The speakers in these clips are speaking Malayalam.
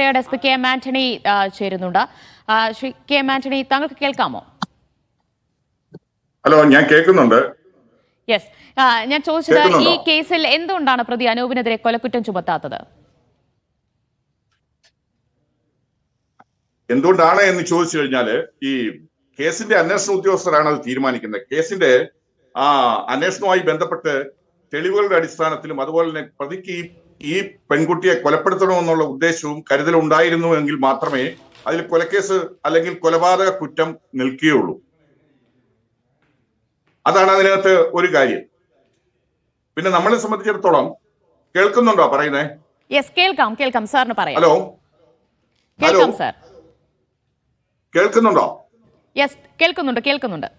റിട്ടയർഡ് SP KM ആന്റണി ചേരുന്നുണ്ട്. ശ്രീ KM ആന്റണി, താങ്കൾക്ക് കേൾക്കാമോ? ഹലോ, ഞാൻ കേൾക്കുന്നുണ്ട്. യെസ്, ഞാൻ ചോദിച്ചത് ഈ കേസിൽ എന്തുകൊണ്ടാണ് പ്രതി അനൂപിനെതിരെ കൊലക്കുറ്റം ചുമത്താത്തത്? എന്തുകൊണ്ടാണ് എന്ന് ചോദിച്ചു കഴിഞ്ഞാല് ഈ കേസിന്റെ അന്വേഷണ ഉദ്യോഗസ്ഥരാണ് അത് തീരുമാനിക്കുന്നത്. കേസിന്റെ അന്വേഷണവുമായി ബന്ധപ്പെട്ട് തെളിവുകളുടെ അടിസ്ഥാനത്തിലും അതുപോലെ തന്നെ പ്രതിക്ക് ഈ പെൺകുട്ടിയെ കൊലപ്പെടുത്തണമെന്നുള്ള ഉദ്ദേശവും കരുതലും ഉണ്ടായിരുന്നു എങ്കിൽ മാത്രമേ അതിൽ കൊലക്കേസ് അല്ലെങ്കിൽ കൊലപാതക കുറ്റം നിൽക്കുകയുള്ളൂ. അതാണ് അതിനകത്ത് ഒരു കാര്യം. പിന്നെ നമ്മളെ സംബന്ധിച്ചിടത്തോളം, കേൾക്കുന്നുണ്ടോ പറയുന്നേ? യെസ്, കേൾക്കാം സാറിന് പറയാം. ഹലോ, കേൾക്കാം സാർ. കേൾക്കുന്നുണ്ടോ? യെസ്, കേൾക്കുന്നുണ്ട്.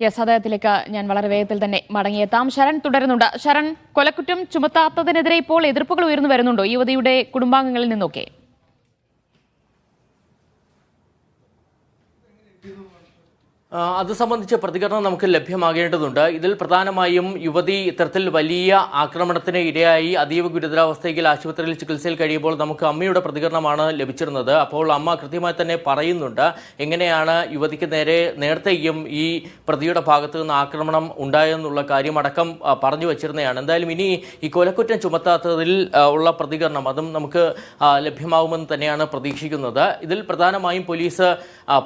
യെസ്, അദ്ദേഹത്തിലേക്ക് ഞാൻ വളരെ വേഗത്തിൽ തന്നെ മടങ്ങിയെത്താം. ശരൺ തുടരുന്നുണ്ട്. ശരൺ, കൊലക്കുറ്റം ചുമത്താത്തതിനെതിരെ ഇപ്പോൾ എതിർപ്പുകൾ ഉയർന്നു വരുന്നുണ്ടോ യുവതിയുടെ കുടുംബാംഗങ്ങളിൽ നിന്നൊക്കെ? അത് സംബന്ധിച്ച പ്രതികരണം നമുക്ക് ലഭ്യമാകേണ്ടതുണ്ട്. ഇതിൽ പ്രധാനമായും യുവതി ഇത്തരത്തിൽ വലിയ ആക്രമണത്തിന് ഇരയായി അതീവ ഗുരുതരാവസ്ഥയിൽ ആശുപത്രിയിൽ ചികിത്സയിൽ കഴിയുമ്പോൾ നമുക്ക് അമ്മയുടെ പ്രതികരണമാണ് ലഭിച്ചിരുന്നത്. അപ്പോൾ അമ്മ കൃത്യമായി തന്നെ പറയുന്നുണ്ട് എങ്ങനെയാണ് യുവതിക്ക് നേരത്തെയും ഈ പ്രതിയുടെ ഭാഗത്തു നിന്ന് ആക്രമണം ഉണ്ടായെന്നുള്ള കാര്യമടക്കം പറഞ്ഞു വച്ചിരുന്നതാണ്. എന്തായാലും ഇനി ഈ കൊലക്കുറ്റം ചുമത്താത്തതിൽ ഉള്ള പ്രതികരണം അതും നമുക്ക് ലഭ്യമാകുമെന്ന് തന്നെയാണ് പ്രതീക്ഷിക്കുന്നത്. ഇതിൽ പ്രധാനമായും പോലീസ്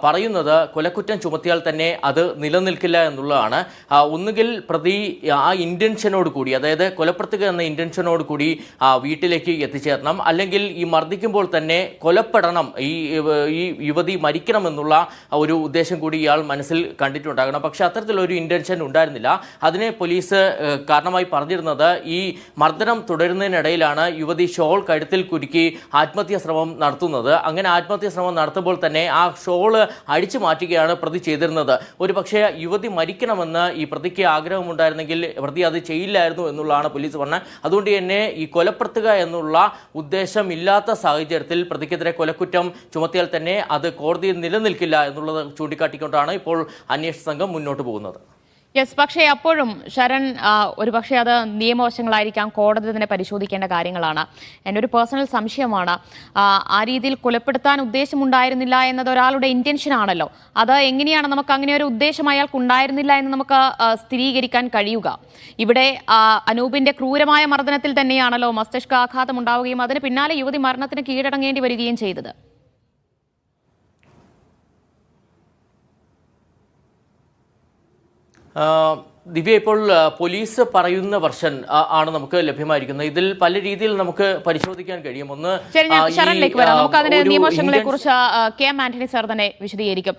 പറയുന്നത് കൊലക്കുറ്റം ചുമത്തിയാൽ തന്നെ അത് നിലനിൽക്കില്ല എന്നുള്ളതാണ്. ഒന്നുകിൽ പ്രതി ആ ഇന്റൻഷനോട് കൂടി, അതായത് കൊലപ്പെടുത്തുക എന്ന ഇന്റൻഷനോട് കൂടി വീട്ടിലേക്ക് എത്തിച്ചേരണം, അല്ലെങ്കിൽ ഈ മർദ്ദിക്കുമ്പോൾ തന്നെ കൊലപ്പെടണം, ഈ യുവതി മരിക്കണമെന്നുള്ള ഒരു ഉദ്ദേശം കൂടി ഇയാൾ മനസ്സിൽ കണ്ടിട്ടുണ്ടാകണം. പക്ഷെ അത്തരത്തിലൊരു ഇന്റൻഷൻ ഉണ്ടായിരുന്നില്ല. അതിനെ പോലീസ് കാരണമായി പറഞ്ഞിരുന്നത് ഈ മർദ്ദനം തുടരുന്നതിനിടയിലാണ് യുവതി ഷോൾ കഴുത്തിൽ കുരുക്കി ആത്മഹത്യാ ശ്രമം നടത്തുന്നത്. അങ്ങനെ ആത്മഹത്യാ ശ്രമം നടത്തുമ്പോൾ തന്നെ ആ ഷോള് അടിച്ചു മാറ്റുകയാണ് പ്രതി ചെയ്തിരുന്നത്. ഒരു പക്ഷേ യുവതി മരിക്കണമെന്ന് ഈ പ്രതിക്ക് ആഗ്രഹമുണ്ടായിരുന്നെങ്കിൽ പ്രതി അത് ചെയ്യില്ലായിരുന്നു എന്നുള്ളതാണ് പോലീസ് പറഞ്ഞത്. അതുകൊണ്ട് തന്നെ ഈ കൊലപ്പെടുത്തുക എന്നുള്ള ഉദ്ദേശം ഇല്ലാത്ത സാഹചര്യത്തിൽ പ്രതിക്കെതിരെ കൊലക്കുറ്റം ചുമത്തിയാൽ തന്നെ അത് കോടതിയിൽ നിലനിൽക്കില്ല എന്നുള്ളത് ചൂണ്ടിക്കാട്ടിക്കൊണ്ടാണ് ഇപ്പോൾ അന്വേഷണ സംഘം മുന്നോട്ട് പോകുന്നത്. യെസ്, പക്ഷേ അപ്പോഴും ശരൺ, ഒരു പക്ഷേ അത് നിയമവശങ്ങളായിരിക്കാം, കോടതി തന്നെ പരിശോധിക്കേണ്ട കാര്യങ്ങളാണ്. എൻ്റെ ഒരു പേഴ്സണൽ സംശയമാണ്, ആ രീതിയിൽ കൊലപ്പെടുത്താൻ ഉദ്ദേശമുണ്ടായിരുന്നില്ല എന്നത് ഒരാളുടെ ഇൻറ്റൻഷൻ ആണല്ലോ. അത് എങ്ങനെയാണ് നമുക്ക് അങ്ങനെ ഒരു ഉദ്ദേശം അയാൾക്ക് ഉണ്ടായിരുന്നില്ല എന്ന് നമുക്ക് സ്ഥിരീകരിക്കാൻ കഴിയുക? ഇവിടെ അനൂപിന്റെ ക്രൂരമായ മർദ്ദനത്തിൽ തന്നെയാണല്ലോ മസ്തിഷ്കാഘാതം ഉണ്ടാവുകയും അതിന് പിന്നാലെ യുവതി മരണത്തിന് കീഴടങ്ങേണ്ടി വരികയും ചെയ്തത്. ദിവ്യ, ഇപ്പോൾ പോലീസ് പറയുന്ന വെർഷൻ ആണ് നമുക്ക് ലഭ്യമായിരിക്കുന്നത്. ഇതിൽ പല രീതിയിൽ നമുക്ക് പരിശോധിക്കാൻ കഴിയും. ഒന്ന്, ശരണിലേക്ക് വരാം. നമുക്ക് അതിന്റെ നിയമവശങ്ങളെ കുറിച്ച് KM ആന്റണി സാർ തന്നെ വിശദീകരിക്കും.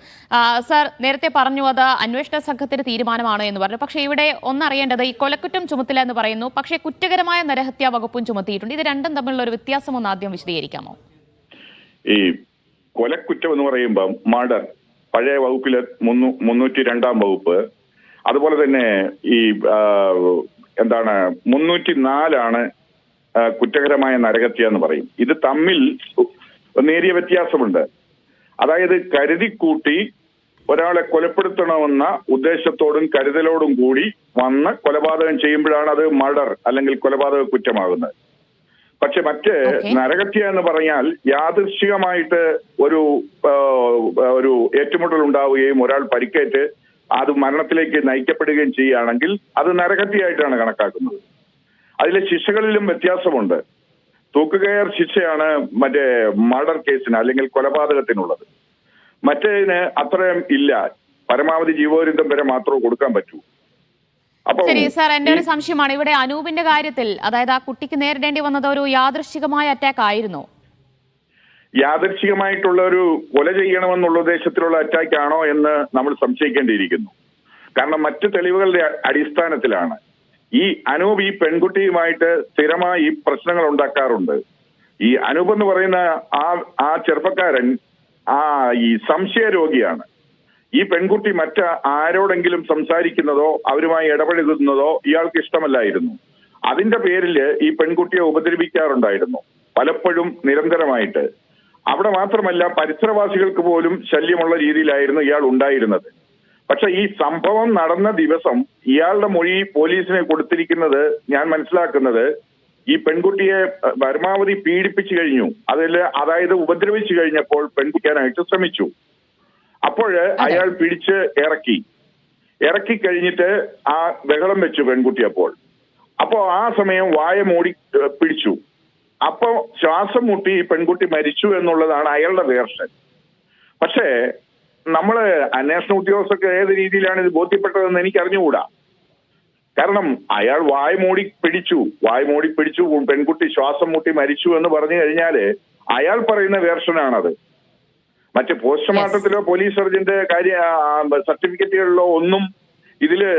സാർ നേരത്തെ പറഞ്ഞു അത് അന്വേഷണ സംഘത്തിന്റെ തീരുമാനമാണ് എന്ന് പറഞ്ഞു. പക്ഷേ ഇവിടെ ഒന്നറിയേണ്ടത്, ഈ കൊലക്കുറ്റം ചുമത്തില്ല എന്ന് പറയുന്നു, പക്ഷേ കുറ്റകരമായ നരഹത്യാ വകുപ്പും ചുമത്തിയിട്ടുണ്ട്. ഇത് രണ്ടും തമ്മിലുള്ള ഒരു വ്യത്യാസം ഒന്ന് ആദ്യം വിശദീകരിക്കാമോ? ഈ കൊലക്കുറ്റം എന്ന് പറയുമ്പോൾ മർഡർ പഴയ വകുപ്പിലെ 302 വകുപ്പ്, അതുപോലെ തന്നെ ഈ 304 കുറ്റകരമായ നരഹത്യ എന്ന് പറയും. ഇത് തമ്മിൽ നേരിയ വ്യത്യാസമുണ്ട്. അതായത് കരുതിക്കൂട്ടി ഒരാളെ കൊലപ്പെടുത്തണമെന്ന ഉദ്ദേശത്തോടും കരുതലോടും കൂടി വന്ന് കൊലപാതകം ചെയ്യുമ്പോഴാണ് അത് മർഡർ അല്ലെങ്കിൽ കൊലപാതക കുറ്റമാകുന്നത്. പക്ഷെ മറ്റ് നരഹത്യ എന്ന് പറഞ്ഞാൽ യാദൃശ്ചികമായിട്ട് ഒരു ഏറ്റുമുട്ടൽ ഉണ്ടാവുകയും ഒരാൾ പരിക്കേറ്റ് അത് മരണത്തിലേക്ക് നയിക്കപ്പെടുകയും ചെയ്യുകയാണെങ്കിൽ അത് നരഹത്യയായിട്ടാണ് കണക്കാക്കുന്നത്. അതിലെ ശിക്ഷകളിലും വ്യത്യാസമുണ്ട്. തൂക്കുകയർ ശിക്ഷയാണ് മറ്റേ മർഡർ കേസിന് അല്ലെങ്കിൽ കൊലപാതകത്തിനുള്ളത്. മറ്റേതിന് അത്രയും ഇല്ല, പരമാവധി ജീവപര്യന്തം വരെ മാത്രമേ കൊടുക്കാൻ പറ്റൂ. ശരി സാർ, എന്റെ ഒരു സംശയമാണ് ഇവിടെ അനൂപിന്റെ കാര്യത്തിൽ, അതായത് ആ കുട്ടിക്ക് നേരിടേണ്ടി വന്നത് ഒരു യാദൃശ്ചികമായ അറ്റാക്ക് ആയിരുന്നോ? യാദൃച്ഛികമായിട്ടുള്ള ഒരു കൊല ചെയ്യണമെന്നുള്ള ഉദ്ദേശത്തിലുള്ള അറ്റാക്ക് ആണോ എന്ന് നമ്മൾ സംശയിക്കേണ്ടിയിരിക്കുന്നു. കാരണം മറ്റു തെളിവുകളുടെ അടിസ്ഥാനത്തിലാണ് ഈ അനൂപ് ഈ പെൺകുട്ടിയുമായിട്ട് സ്ഥിരമായി പ്രശ്നങ്ങൾ ഉണ്ടാക്കാറുണ്ട്. ഈ അനൂപ് എന്ന് പറയുന്ന ആ ചെറുപ്പക്കാരൻ ഈ സംശയരോഗിയാണ്. ഈ പെൺകുട്ടി ആരോടെങ്കിലും സംസാരിക്കുന്നതോ അവരുമായി ഇടപഴകുന്നതോ ഇയാൾക്ക് ഇഷ്ടമല്ലായിരുന്നു. അതിന്റെ പേരിൽ ഈ പെൺകുട്ടിയെ ഉപദ്രവിക്കാറുണ്ടായിരുന്നു, പലപ്പോഴും നിരന്തരമായിട്ട്. അവിടെ മാത്രമല്ല, പരിസരവാസികൾക്ക് പോലും ശല്യമുള്ള രീതിയിലായിരുന്നു ഇയാൾ ഉണ്ടായിരുന്നത്. പക്ഷെ ഈ സംഭവം നടന്ന ദിവസം ഇയാളുടെ മൊഴി പോലീസിനെ കൊടുത്തിരിക്കുന്നത് ഞാൻ മനസ്സിലാക്കുന്നത് ഈ പെൺകുട്ടിയെ പരമാവധി പീഡിപ്പിച്ചു കഴിഞ്ഞു. അതായത് ഉപദ്രവിച്ചു കഴിഞ്ഞപ്പോൾ പെൺകുട്ടിയാനായിട്ട് ശ്രമിച്ചു. അപ്പോൾ അയാൾ പിടിച്ച് ഇറക്കി കഴിഞ്ഞിട്ട് ആ ബഹളം വെച്ചു പെൺകുട്ടി. അപ്പോൾ ആ സമയം വായ മൂടി പിടിച്ചു. അപ്പൊ ശ്വാസം മുട്ടി ഈ പെൺകുട്ടി മരിച്ചു എന്നുള്ളതാണ് അയാളുടെ വേർഷൻ. പക്ഷേ നമ്മള് അന്വേഷണ ഉദ്യോഗസ്ഥർക്ക് ഏത് രീതിയിലാണ് ഇത് ബോധ്യപ്പെട്ടതെന്ന് എനിക്ക് അറിഞ്ഞുകൂടാ. കാരണം അയാൾ വായ മൂടി പിടിച്ചു പെൺകുട്ടി ശ്വാസം മുട്ടി മരിച്ചു എന്ന് പറഞ്ഞു കഴിഞ്ഞാല് അയാൾ പറയുന്ന വേർഷനാണത്. മറ്റ് പോസ്റ്റ്മോർട്ടത്തിലോ പോലീസ് സർജന്റെ സർട്ടിഫിക്കറ്റുകളിലോ ഒന്നും ഇതില്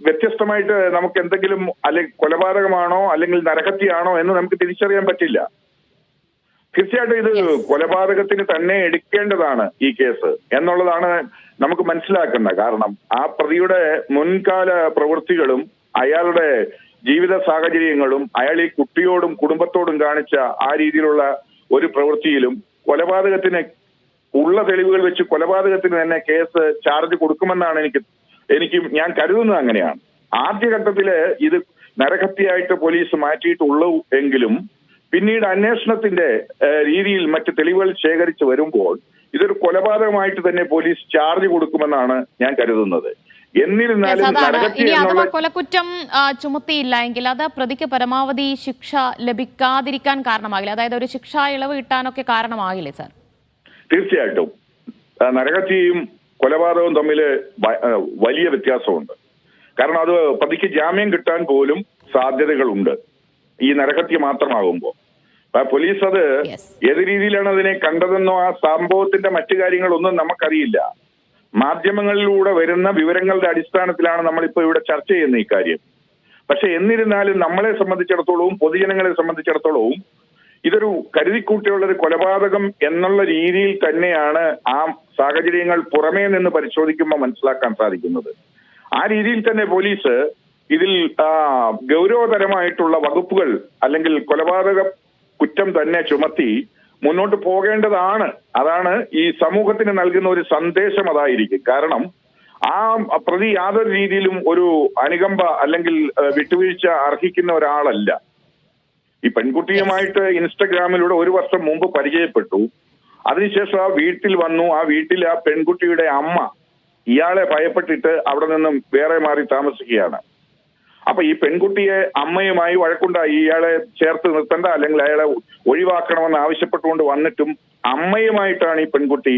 വ്യത്യസ്തമായിട്ട് നമുക്ക് എന്തെങ്കിലും അല്ലെങ്കിൽ കൊലപാതകമാണോ അല്ലെങ്കിൽ നരഹത്യയാണോ എന്ന് നമുക്ക് തിരിച്ചറിയാൻ പറ്റില്ല. തീർച്ചയായിട്ടും ഇത് കൊലപാതകത്തിന് തന്നെ എടുക്കേണ്ടതാണ് ഈ കേസ് എന്നുള്ളതാണ് നമുക്ക് മനസ്സിലാക്കുന്നത്. കാരണം ആ പ്രതിയുടെ മുൻകാല പ്രവൃത്തികളും അയാളുടെ ജീവിത സാഹചര്യങ്ങളും അയാൾ ഈ കുട്ടിയോടും കുടുംബത്തോടും കാണിച്ച ആ രീതിയിലുള്ള ഒരു പ്രവൃത്തിയിലും കൊലപാതകത്തിന് ഉള്ള തെളിവുകൾ വെച്ച് കൊലപാതകത്തിന് തന്നെ കേസ് ചാർജ് കൊടുക്കുമെന്നാണ് ഞാൻ കരുതുന്നത്. അങ്ങനെയാണ് ആദ്യഘട്ടത്തില് ഇത് നരഹത്യയായിട്ട് പോലീസ് മാറ്റിയിട്ടുള്ളൂ എങ്കിലും പിന്നീട് അന്വേഷണത്തിന്റെ രീതിയിൽ മറ്റ് തെളിവുകൾ ശേഖരിച്ച് വരുമ്പോൾ ഇതൊരു കൊലപാതകമായിട്ട് തന്നെ പോലീസ് ചാർജ് കൊടുക്കുമെന്നാണ് ഞാൻ കരുതുന്നത്. എന്നിരുന്നാലും ഇനി അഥവാ കൊലക്കുറ്റം ചുമത്തിയില്ല എങ്കിൽ അത് പ്രതിക്ക് പരമാവധി ശിക്ഷ ലഭിക്കാതിരിക്കാൻ കാരണമാകില്ല, അതായത് ഒരു ശിക്ഷാ ഇളവ് കിട്ടാനൊക്കെ കാരണമാകില്ലേ സാർ? തീർച്ചയായിട്ടും നരഹത്യയും കൊലപാതകവും തമ്മിൽ വലിയ വ്യത്യാസമുണ്ട്. കാരണം അത് പ്രതിക്ക് ജാമ്യം കിട്ടാൻ പോലും സാധ്യതകളുണ്ട് ഈ നരഹത്യ മാത്രമാകുമ്പോൾ. പോലീസ് അത് ഏത് രീതിയിലാണ് അതിനെ കണ്ടതെന്നോ ആ സംഭവത്തിന്റെ മറ്റു കാര്യങ്ങളൊന്നും നമുക്കറിയില്ല. മാധ്യമങ്ങളിലൂടെ വരുന്ന വിവരങ്ങളുടെ അടിസ്ഥാനത്തിലാണ് നമ്മളിപ്പോ ഇവിടെ ചർച്ച ചെയ്യുന്ന ഈ കാര്യം. പക്ഷെ എന്നിരുന്നാലും നമ്മളെ സംബന്ധിച്ചിടത്തോളവും പൊതുജനങ്ങളെ സംബന്ധിച്ചിടത്തോളവും ഇതൊരു കരുതിക്കൂട്ടിയുള്ള ഒരു കൊലപാതകം എന്നുള്ള രീതിയിൽ തന്നെയാണ് ആ സാഹചര്യങ്ങൾ പുറമേ നിന്ന് പരിശോധിക്കുമ്പോൾ മനസ്സിലാക്കാൻ സാധിക്കുന്നത്. ആ രീതിയിൽ തന്നെ പോലീസ് ഇതിൽ ഗൗരവതരമായിട്ടുള്ള വകുപ്പുകൾ അല്ലെങ്കിൽ കൊലപാതക കുറ്റം തന്നെ ചുമത്തി മുന്നോട്ട് പോകേണ്ടതാണ്. അതാണ് ഈ സമൂഹത്തിന് നൽകുന്ന ഒരു സന്ദേശം അതായിരിക്കും. കാരണം ആ പ്രതി യാതൊരു രീതിയിലും ഒരു അനുകമ്പ അല്ലെങ്കിൽ വിട്ടുവീഴ്ച അർഹിക്കുന്ന ഒരാളല്ല. ഈ പെൺകുട്ടിയുമായിട്ട് ഇൻസ്റ്റഗ്രാമിലൂടെ 1 വർഷം മുമ്പ് പരിചയപ്പെട്ടു. അതിനുശേഷം ആ വീട്ടിൽ വന്നു. ആ വീട്ടിൽ ആ പെൺകുട്ടിയുടെ അമ്മ ഇയാളെ ഭയപ്പെട്ടിട്ട് അവിടെ നിന്നും വേറെ മാറി താമസിക്കുകയാണ്. അപ്പൊ ഈ പെൺകുട്ടിയെ അമ്മയുമായി വഴക്കുണ്ടായി. ഇയാളെ ചേർത്ത് നിർത്തണ്ട അല്ലെങ്കിൽ അയാളെ ഒഴിവാക്കണമെന്ന് ആവശ്യപ്പെട്ടുകൊണ്ട് വന്നിട്ടും അമ്മയുമായിട്ടാണ് ഈ പെൺകുട്ടി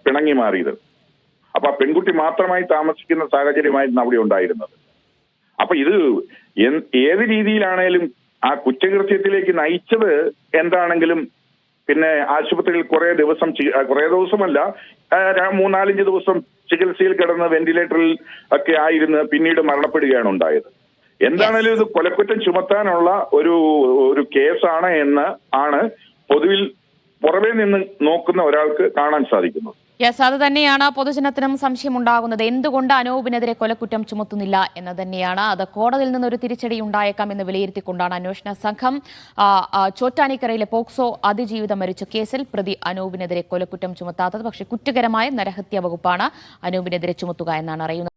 പിണങ്ങി മാറിയത്. അപ്പൊ ആ പെൺകുട്ടി മാത്രമായി താമസിക്കുന്ന സാഹചര്യമായിരുന്നു അവിടെ ഉണ്ടായിരുന്നത്. അപ്പൊ ഇത് ഏത് രീതിയിലാണേലും ആ കുറ്റകൃത്യത്തിലേക്ക് നയിച്ചത് എന്താണെങ്കിലും പിന്നെ ആശുപത്രിയിൽ കുറേ ദിവസമല്ല 3-4 ദിവസം ചികിത്സയിൽ കിടന്ന് വെന്റിലേറ്ററിൽ ഒക്കെ ആയിരുന്ന് പിന്നീട് മരണപ്പെടുകയാണ് ഉണ്ടായത്. എന്താണേലും ഇത് കൊലക്കുറ്റം ചുമത്താനുള്ള ഒരു കേസാണ് എന്ന് ആണ് പൊതുവിൽ പുറമേ നിന്ന് നോക്കുന്ന ഒരാൾക്ക് കാണാൻ സാധിക്കുന്നത്. അത് തന്നെയാണ് പൊതുജനത്തിനും സംശയമുണ്ടാകുന്നത്. എന്തുകൊണ്ട് അനൂപിനെതിരെ കൊലക്കുറ്റം ചുമത്തുന്നില്ല എന്ന് തന്നെയാണ്. അത് കോടതിയിൽ നിന്നൊരു തിരിച്ചടി ഉണ്ടായേക്കാം എന്ന് വിലയിരുത്തിക്കൊണ്ടാണ് അന്വേഷണ സംഘം ചോറ്റാനിക്കരയിലെ പോക്സോ അതിജീവിതം മരിച്ച കേസിൽ പ്രതി അനൂപിനെതിരെ കൊലക്കുറ്റം ചുമത്താത്തത്. പക്ഷേ കുറ്റകരമായ നരഹത്യ വകുപ്പാണ് അനൂപിനെതിരെ ചുമത്തുക എന്നാണ് അറിയുന്നത്.